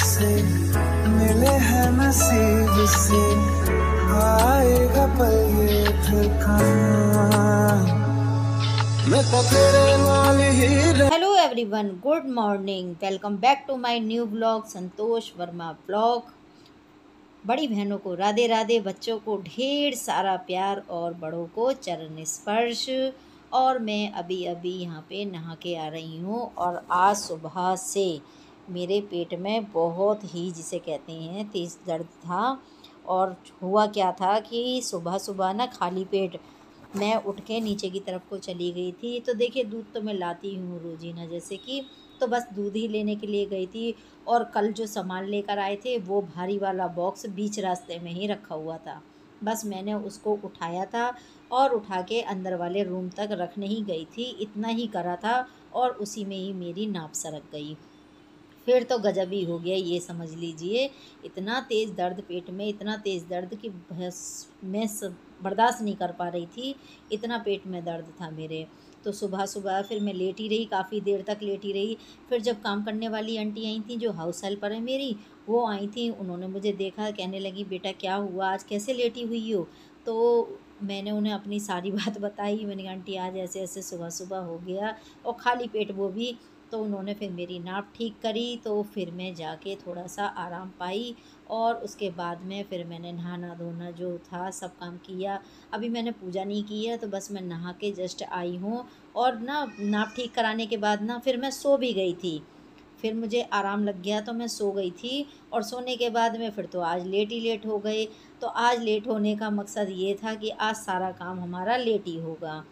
से मिले हैं नसीब से, आएगा पल ये फिर कहाँ मैं तो तेरे नाल ही। Hello everyone, good morning. Welcome back to my new blog, Santosh Verma blog. बड़ी बहनों को राधे राधे, बच्चों को ढेर सारा प्यार और बड़ों को चरण स्पर्श। और मैं अभी अभी यहाँ पे नहा के आ रही हूँ। और आज सुबह से मेरे पेट में बहुत ही, जिसे कहते हैं, तेज़ दर्द था। और हुआ क्या था कि सुबह सुबह ना खाली पेट मैं उठ के नीचे की तरफ को चली गई थी। तो देखिए, दूध तो मैं लाती हूँ रोज़ीना जैसे कि, तो बस दूध ही लेने के लिए गई थी। और कल जो सामान लेकर आए थे वो भारी वाला बॉक्स बीच रास्ते में ही रखा हुआ था। बस मैंने उसको उठाया था और उठा के अंदर वाले रूम तक रखने ही गई थी, इतना ही करा था। और उसी में ही मेरी नाप सरक गई। फिर तो गजब ही हो गया, ये समझ लीजिए। इतना तेज़ दर्द पेट में, इतना तेज़ दर्द कि मैं बर्दाश्त नहीं कर पा रही थी, इतना पेट में दर्द था मेरे। तो सुबह सुबह फिर मैं लेटी रही, काफ़ी देर तक लेटी रही। फिर जब काम करने वाली आंटी आई थी, जो हाउस हेल्पर है मेरी, वो आई थी। उन्होंने मुझे देखा, कहने लगी, बेटा क्या हुआ, आज कैसे लेटी हुई हो? तो मैंने उन्हें अपनी सारी बात बताई। मैंने कहा, आंटी आज ऐसे ऐसे सुबह सुबह हो गया, और खाली पेट वो भी। तो उन्होंने फिर मेरी नाप ठीक करी। तो फिर मैं जाके थोड़ा सा आराम पाई। और उसके बाद में फिर मैंने नहाना धोना जो था सब काम किया। अभी मैंने पूजा नहीं की है, तो बस मैं नहा के जस्ट आई हूँ। और ना नाप ठीक कराने के बाद ना फिर मैं सो भी गई थी। फिर मुझे आराम लग गया तो मैं सो गई थी। और सोने के बाद में फिर तो आज लेट ही लेट हो गए। तो आज लेट होने का मकसद ये था कि आज सारा काम हमारा लेट ही होगा।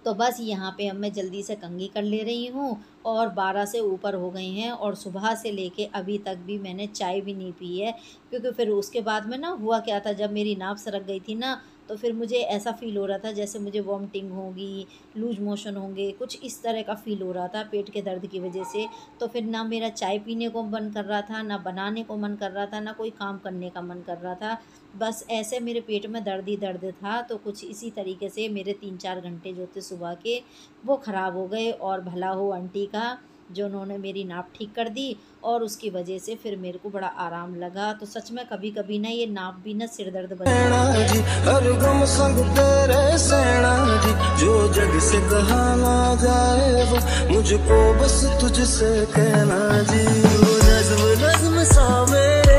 तो बस यहाँ पे अब मैं जल्दी से कंघी कर ले रही हूँ। और 12 से ऊपर हो गए हैं, और सुबह से लेके अभी तक भी मैंने चाय भी नहीं पी है। क्योंकि फिर उसके बाद में ना हुआ क्या था, जब मेरी नाप सरक गई थी ना, तो फिर मुझे ऐसा फ़ील हो रहा था जैसे मुझे वॉमिटिंग होगी, लूज मोशन होंगे, कुछ इस तरह का फ़ील हो रहा था पेट के दर्द की वजह से। तो फिर ना मेरा चाय पीने को मन कर रहा था, ना बनाने को मन कर रहा था, ना कोई काम करने का मन कर रहा था। बस ऐसे मेरे पेट में दर्द ही दर्द था। तो कुछ इसी तरीके से मेरे 3-4 घंटे जो थे सुबह के, वो ख़राब हो गए। और भला हो आंटी का, जो उन्होंने मेरी नाप ठीक कर दी। और उसकी वजह से फिर मेरे को बड़ा आराम लगा। तो सच में कभी कभी ना ये नाप भी ना सिर दर्द बन जाती है। हर गम संग तेरे सेना जी, जो जग से कहा ना जाए वो मुझको बस तुझसे कहना जी। नज़्म नज़्म सा मेरे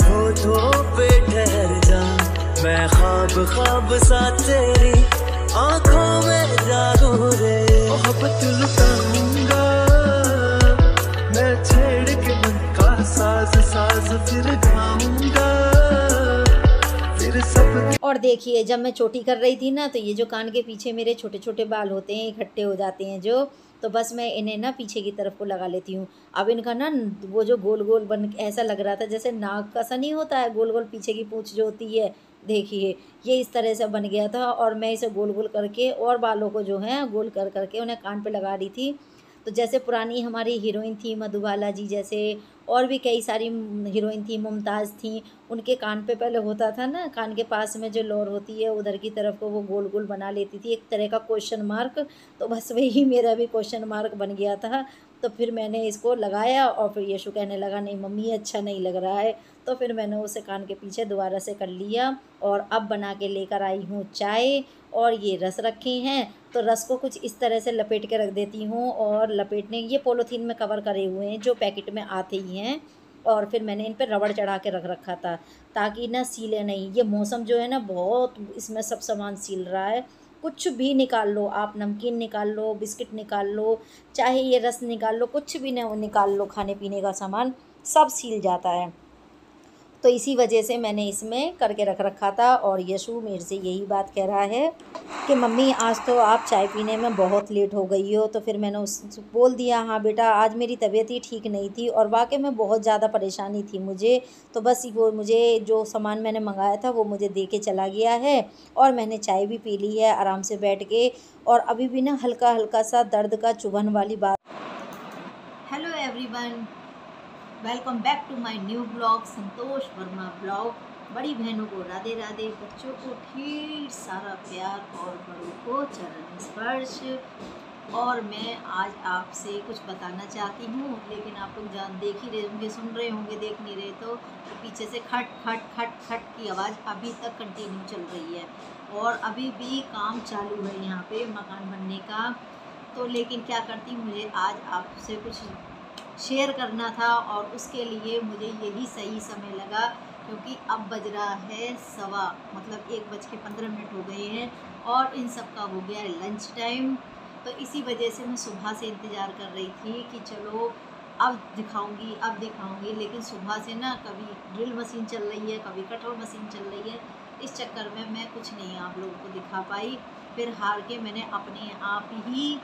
होठों पे ठहर जा, मैं ख्वाब ख्वाब सा तेरी आँखों में जागूं रे। मोहब्बत लुटाऊंगा मैं, छेड़ के मन का साज साज फिर गाऊंगा फिर सब। और देखिए, जब मैं चोटी कर रही थी ना, तो ये जो कान के पीछे मेरे छोटे छोटे बाल होते हैं, इकट्ठे हो जाते हैं जो, तो बस मैं इन्हें ना पीछे की तरफ को लगा लेती हूँ। अब इनका ना वो जो गोल गोल बन, ऐसा लग रहा था जैसे नाक का सा नहीं होता है, गोल गोल पीछे की पूंछ जो होती है, देखिए ये इस तरह से बन गया था। और मैं इसे गोल गोल करके और बालों को जो है गोल कर करके उन्हें कान पे लगा रही थी। तो जैसे पुरानी हमारी हीरोइन थी मधुबाला जी जैसे, और भी कई सारी हीरोइन थी, मुमताज़ थी, उनके कान पे पहले होता था ना, कान के पास में जो लोर होती है उधर की तरफ को वो गोल गोल बना लेती थी, एक तरह का क्वेश्चन मार्क। तो बस वही मेरा भी क्वेश्चन मार्क बन गया था। तो फिर मैंने इसको लगाया, और फिर यशु कहने लगा, नहीं मम्मी अच्छा नहीं लग रहा है। तो फिर मैंने उसे कान के पीछे दोबारा से कर लिया। और अब बना के लेकर आई हूँ चाय। और ये रस रखे हैं, तो रस को कुछ इस तरह से लपेट के रख देती हूँ। और लपेटने, ये पॉलीथीन में कवर करे हुए हैं जो पैकेट में आते ही हैं। और फिर मैंने इन पर रबड़ चढ़ा के रख रखा था, ताकि ना सीले नहीं। ये मौसम जो है ना, बहुत इसमें सब सामान सील रहा है। कुछ भी निकाल लो आप, नमकीन निकाल लो, बिस्किट निकाल लो, चाहे ये रस निकाल लो, कुछ भी ना निकाल लो, खाने पीने का सामान सब सील जाता है। तो इसी वजह से मैंने इसमें करके रख रखा था। और यशु मेरे से यही बात कह रहा है कि मम्मी आज तो आप चाय पीने में बहुत लेट हो गई हो। तो फिर मैंने उससे बोल दिया, हाँ बेटा आज मेरी तबीयत ही ठीक नहीं थी, और वाकई में बहुत ज़्यादा परेशानी थी मुझे। तो बस वो मुझे जो सामान मैंने मंगाया था वो मुझे दे के चला गया है। और मैंने चाय भी पी ली है आराम से बैठ के। और अभी भी ना हल्का हल्का सा दर्द का चुभन वाली बात। Hello everyone, welcome back to my new blog, Santosh Verma blog. बड़ी बहनों को राधे राधे, बच्चों को ढेर सारा प्यार और बड़ों को चरण स्पर्श। और मैं आज आपसे कुछ बताना चाहती हूँ, लेकिन आप लोग देख ही रहे होंगे, सुन रहे होंगे, देख नहीं रहे तो पीछे से खट खट खट खट की आवाज़ अभी तक कंटिन्यू चल रही है और अभी भी काम चालू है यहाँ पे मकान बनने का। तो लेकिन क्या करती, मुझे आज आपसे कुछ शेयर करना था और उसके लिए मुझे यही सही समय लगा, क्योंकि अब बज रहा है 1:15 हो गए हैं और इन सब का हो गया है लंच टाइम। तो इसी वजह से मैं सुबह से इंतज़ार कर रही थी कि चलो अब दिखाऊंगी, लेकिन सुबह से ना कभी ड्रिल मशीन चल रही है, कभी कटर मशीन चल रही है, इस चक्कर में मैं कुछ नहीं आप लोगों को दिखा पाई। फिर हार के मैंने अपने आप ही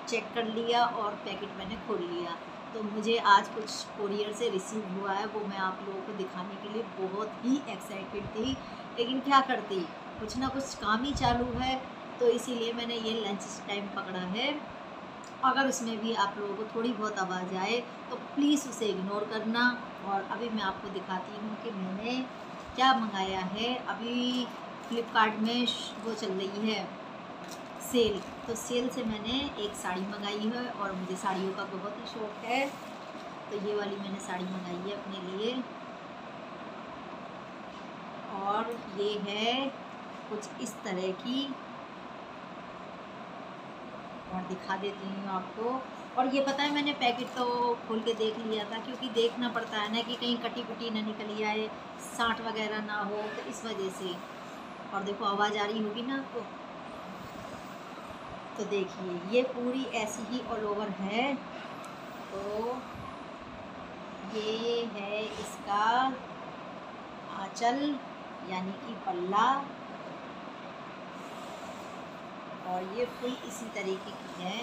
चेक कर लिया और पैकेट मैंने खोल लिया। तो मुझे आज कुछ कोरियर से रिसीव हुआ है, वो मैं आप लोगों को दिखाने के लिए बहुत ही एक्साइटेड थी, लेकिन क्या करती, कुछ ना कुछ काम ही चालू है, तो इसीलिए मैंने ये लंच टाइम पकड़ा है। अगर उसमें भी आप लोगों को थोड़ी बहुत आवाज़ आए तो प्लीज़ उसे इग्नोर करना। और अभी मैं आपको दिखाती हूँ कि मैंने क्या मंगाया है। अभी फ्लिपकार्ट में वो चल रही है सेल, तो सेल से मैंने एक साड़ी मंगाई है और मुझे साड़ियों का बहुत ही शौक़ है, तो ये वाली मैंने साड़ी मंगाई है अपने लिए। और ये है कुछ इस तरह की, और दिखा देती हूँ आपको। और ये पता है, मैंने पैकेट तो खोल के देख लिया था, क्योंकि देखना पड़ता है ना कि कहीं कटी कुटी ना निकल आए, साँट वगैरह ना हो, तो इस वजह से। और देखो आवाज़ आ रही होगी ना आपको, तो देखिए ये पूरी ऐसी ही ऑल ओवर है। तो ये है इसका आंचल यानी कि पल्ला, और ये फुल इसी तरीके की है।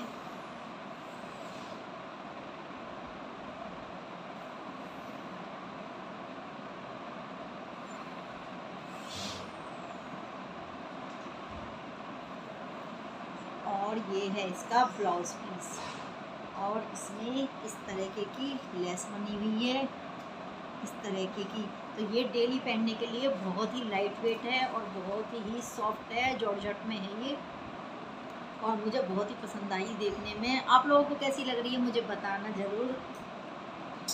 और ये है इसका ब्लाउज पीस, और इसमें इस तरीके की लेस बनी हुई है, इस तरीके की। तो ये डेली पहनने के लिए बहुत ही लाइट वेट है और बहुत ही सॉफ्ट है, जॉर्जेट में है ये, और मुझे बहुत ही पसंद आई देखने में। आप लोगों को कैसी लग रही है मुझे बताना ज़रूर।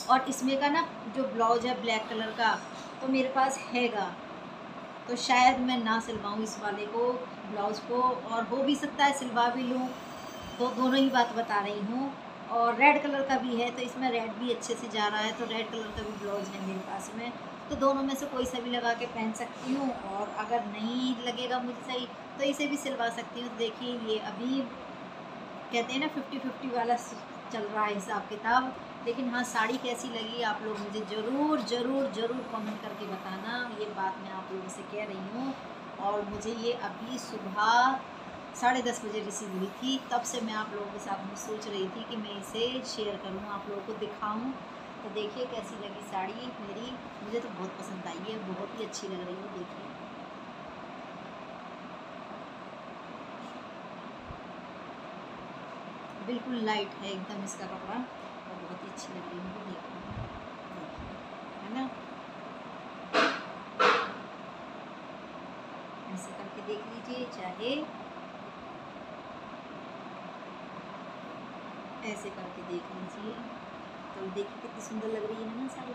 और इसमें का ना जो ब्लाउज है ब्लैक कलर का, तो मेरे पास हैगा, तो शायद मैं ना सिलवाऊँ इस वाले को, ब्लाउज़ को, और हो भी सकता है सिलवा भी लूँ, तो दोनों ही बात बता रही हूँ। और रेड कलर का भी है, तो इसमें रेड भी अच्छे से जा रहा है, तो रेड कलर का भी ब्लाउज़ है मेरे पास में, तो दोनों में से कोई सा भी लगा के पहन सकती हूँ। और अगर नहीं लगेगा मुझे सही तो इसे भी सिलवा सकती हूँ। तो देखिए ये अभी कहते हैं ना 50-50 वाला चल रहा है हिसाब किताब। लेकिन हाँ, साड़ी कैसी लगी आप लोग मुझे ज़रूर ज़रूर ज़रूर कमेंट करके बताना। ये बात मैं आप लोगों से कह रही हूँ, और मुझे ये अभी सुबह 10:30 बजे रिसीव हुई थी, तब से मैं आप लोगों के साथ में सोच रही थी कि मैं इसे शेयर करूँ, आप लोगों को दिखाऊँ। तो देखिए कैसी लगी साड़ी मेरी, मुझे तो बहुत पसंद आई है, बहुत ही अच्छी लग रही है। देखिए बिल्कुल लाइट है एकदम इसका कपड़ा, और बहुत ही अच्छी लग रही है मुझे देखने में, है ना। ऐसे करके देख लीजिए, चाहे ऐसे करके देख लीजिए, तो देखिए कितनी सुंदर लग रही है ना साड़ी,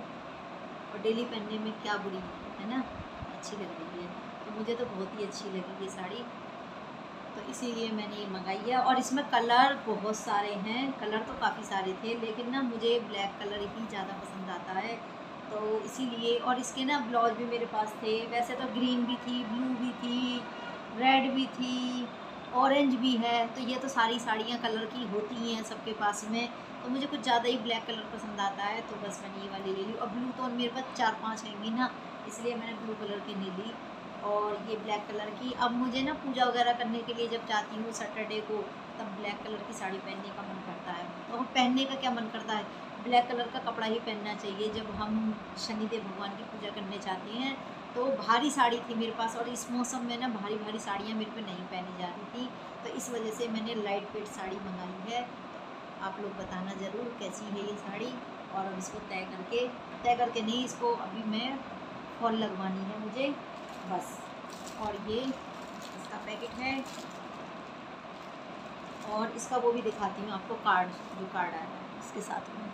और डेली पहनने में क्या बुरी है ना, अच्छी लग रही है। तो मुझे तो बहुत ही अच्छी लगी ये साड़ी, तो इसीलिए मैंने ये मंगाई है। और इसमें कलर बहुत सारे हैं, कलर तो काफ़ी सारे थे, लेकिन ना मुझे ब्लैक कलर ही ज़्यादा पसंद आता है, तो इसीलिए। और इसके ना ब्लाउज भी मेरे पास थे, वैसे तो ग्रीन भी थी, ब्लू भी थी, रेड भी थी, ऑरेंज भी है, तो ये तो सारी साड़ियाँ कलर की होती हैं सबके पास में, तो मुझे कुछ ज़्यादा ही ब्लैक कलर पसंद आता है, तो बस मैंने ये वाली ले ली। और ब्लू तो मेरे पास 4-5 हैंगी ना, इसलिए मैंने ब्लू कलर की नहीं ली, और ये ब्लैक कलर की। अब मुझे ना पूजा वगैरह करने के लिए जब जाती हूँ सैटरडे को, तब ब्लैक कलर की साड़ी पहनने का मन करता है। तो पहनने का क्या मन करता है, ब्लैक कलर का कपड़ा ही पहनना चाहिए जब हम शनिदेव भगवान की पूजा करने जाते हैं। तो भारी साड़ी थी मेरे पास, और इस मौसम में ना भारी भारी साड़ियाँ मेरे पे नहीं पहनी जा रही थी, तो इस वजह से मैंने लाइट वेट साड़ी मंगाई है। आप लोग बताना ज़रूर कैसी है ये साड़ी। और अब इसको तय करके नहीं, इसको अभी मैं फॉल लगवानी है मुझे बस। और ये इसका पैकेट है, और इसका वो भी दिखाती हूँ आपको, कार्ड जो कार्ड आया है इसके साथ में।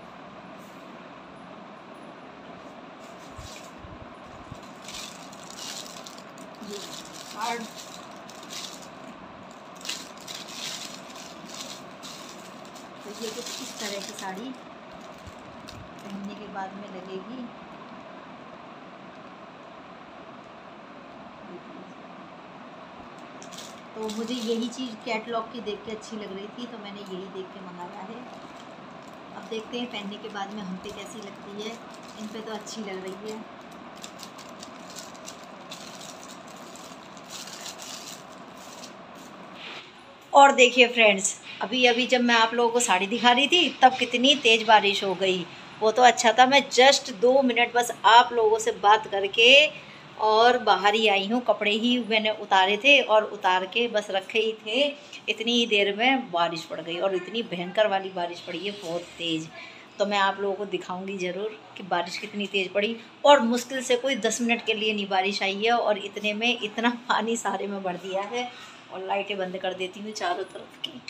ये कार्ड तो ये कुछ इस तरह की साड़ी पहनने के बाद में लगेगी। तो मुझे यही चीज़ कैटलॉग की देख के अच्छी लग रही थी, तो मैंने यही देख के मंगाया है। अब देखते हैं पहनने के बाद में हम पे कैसी लगती है। इन पे तो अच्छी लग रही है। और देखिए फ्रेंड्स, अभी अभी जब मैं आप लोगों को साड़ी दिखा रही थी तब कितनी तेज़ बारिश हो गई। वो तो अच्छा था मैं जस्ट 2 मिनट बस आप लोगों से बात करके और बाहर ही आई हूँ। कपड़े ही मैंने उतारे थे और उतार के बस रखे ही थे, इतनी ही देर में बारिश पड़ गई और इतनी भयंकर वाली बारिश पड़ी है, बहुत तेज़। तो मैं आप लोगों को दिखाऊंगी ज़रूर कि बारिश कितनी तेज़ पड़ी। और मुश्किल से कोई 10 मिनट के लिए नहीं बारिश आई है और इतने में इतना पानी सारे में भर दिया है। और लाइटें बंद कर देती हूँ चारों तरफ की।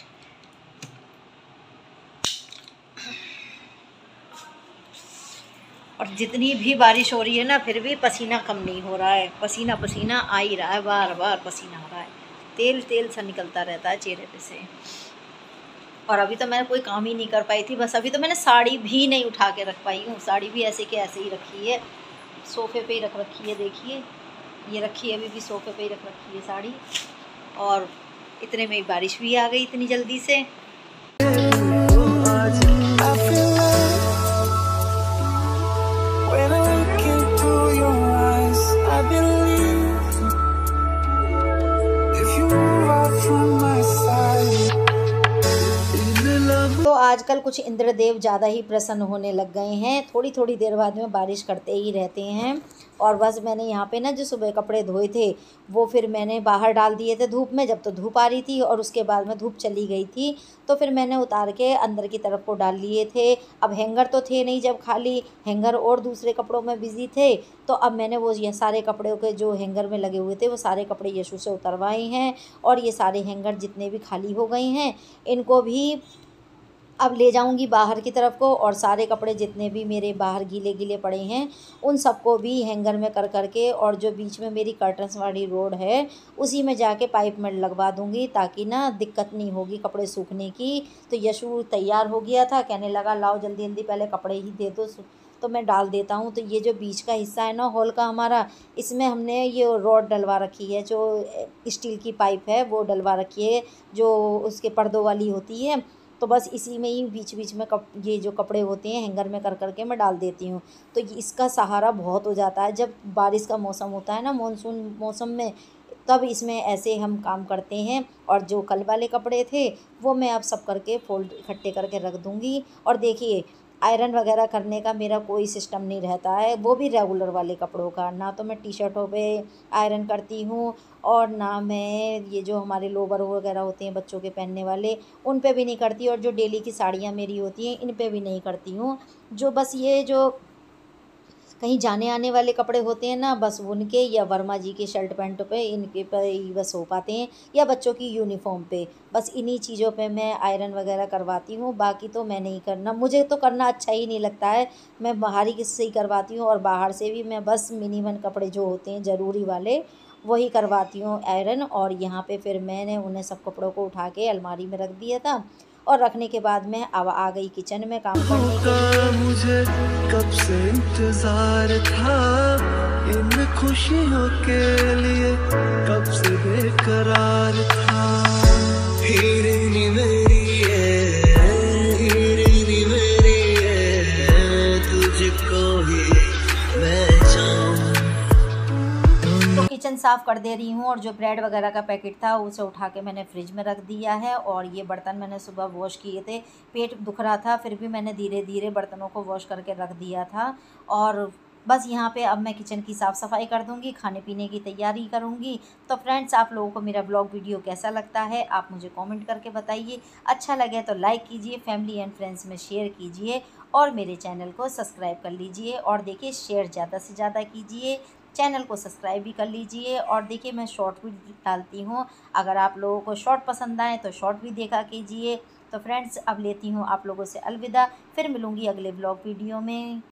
और जितनी भी बारिश हो रही है ना, फिर भी पसीना कम नहीं हो रहा है। पसीना पसीना आ ही रहा है, बार बार पसीना आ रहा है, तेल तेल सा निकलता रहता है चेहरे पे से। और अभी तो मैं कोई काम ही नहीं कर पाई थी। बस अभी तो मैंने साड़ी भी नहीं उठा के रख पाई हूँ। साड़ी भी ऐसे के ऐसे ही रखी है, सोफ़े पे ही रख रखी है। देखिए ये रखी है, अभी भी सोफ़े पे ही रख रखी है साड़ी। और इतने में बारिश भी आ गई इतनी जल्दी से। तो आजकल कुछ इंद्रदेव ज़्यादा ही प्रसन्न होने लग गए हैं। थोड़ी थोड़ी देर बाद में बारिश करते ही रहते हैं। और बस मैंने यहाँ पे ना जो सुबह कपड़े धोए थे वो फिर मैंने बाहर डाल दिए थे धूप में, जब तो धूप आ रही थी और उसके बाद में धूप चली गई थी, तो फिर मैंने उतार के अंदर की तरफ को डाल लिए थे। अब हैंगर तो थे नहीं, जब खाली हैंगर और दूसरे कपड़ों में बिज़ी थे, तो अब मैंने वो ये सारे कपड़ों के जो हैंगर में लगे हुए थे वो सारे कपड़े यशु से उतरवाए हैं। और ये सारे हैंगर जितने भी खाली हो गए हैं इनको भी अब ले जाऊंगी बाहर की तरफ को। और सारे कपड़े जितने भी मेरे बाहर गीले गीले पड़े हैं उन सबको भी हैंगर में कर करके, और जो बीच में मेरी कर्टन्स वाली रोड है उसी में जाके पाइप में लगवा दूंगी, ताकि ना दिक्कत नहीं होगी कपड़े सूखने की। तो यशु तैयार हो गया था, कहने लगा लाओ जल्दी जल्दी पहले कपड़े ही दे दो, तो मैं डाल देता हूँ। तो ये जो बीच का हिस्सा है ना हॉल का हमारा, इसमें हमने ये रॉड डलवा रखी है, जो स्टील की पाइप है वो डलवा रखी है, जो उसके पर्दों वाली होती है। तो बस इसी में ही बीच बीच में ये जो कपड़े होते हैं हैंगर में कर करके मैं डाल देती हूँ। तो इसका सहारा बहुत हो जाता है जब बारिश का मौसम होता है ना, मानसून मौसम में, तब इसमें ऐसे हम काम करते हैं। और जो कल वाले कपड़े थे वो मैं अब सब करके फोल्ड इकट्ठे करके रख दूँगी। और देखिए आयरन वगैरह करने का मेरा कोई सिस्टम नहीं रहता है, वो भी रेगुलर वाले कपड़ों का। ना तो मैं टी शर्टों पे आयरन करती हूँ और ना मैं ये जो हमारे लोवर वगैरह होते हैं बच्चों के पहनने वाले उन पे भी नहीं करती। और जो डेली की साड़ियाँ मेरी होती हैं इन पे भी नहीं करती हूँ। जो बस ये जो कहीं जाने आने वाले कपड़े होते हैं ना, बस उनके या वर्मा जी के शर्ट पैंट पे इनके पर ही बस हो पाते हैं, या बच्चों की यूनिफॉर्म पे, बस इन्हीं चीज़ों पे मैं आयरन वगैरह करवाती हूँ। बाकी तो मैं नहीं करना, मुझे तो करना अच्छा ही नहीं लगता है। मैं बाहर ही किससे ही करवाती हूँ, और बाहर से भी मैं बस मिनिमम कपड़े जो होते हैं ज़रूरी वाले वही करवाती हूँ आयरन। और यहाँ पे फिर मैंने उन्हें सब कपड़ों को उठा के अलमारी में रख दिया था। और रखने के बाद मैं अब आ गई किचन में काम करने के लिए। मुझे कब से इंतजार था इन खुशियों के लिए, कब से बेकरार था। हीरे मेरी तुझको ही मैं तो किचन साफ़ कर दे रही हूँ। और जो ब्रेड वगैरह का पैकेट था उसे उठा के मैंने फ्रिज में रख दिया है। और ये बर्तन मैंने सुबह वॉश किए थे, पेट दुख रहा था फिर भी मैंने धीरे धीरे बर्तनों को वॉश करके रख दिया था। और बस यहाँ पे अब मैं किचन की साफ़ सफाई कर दूँगी, खाने पीने की तैयारी करूँगी। तो फ्रेंड्स आप लोगों को मेरा ब्लॉग वीडियो कैसा लगता है आप मुझे कमेंट करके बताइए। अच्छा लगे तो लाइक कीजिए, फैमिली एंड फ्रेंड्स में शेयर कीजिए और मेरे चैनल को सब्सक्राइब कर लीजिए। और देखिए शेयर ज़्यादा से ज़्यादा कीजिए चैनल को सब्सक्राइब भी कर लीजिए। और देखिए मैं शॉर्ट भी डालती हूँ, अगर आप लोगों को शॉर्ट पसंद आए तो शॉर्ट भी देखा कीजिए। तो फ्रेंड्स अब लेती हूँ आप लोगों से अलविदा, फिर मिलूँगी अगले ब्लॉग वीडियो में।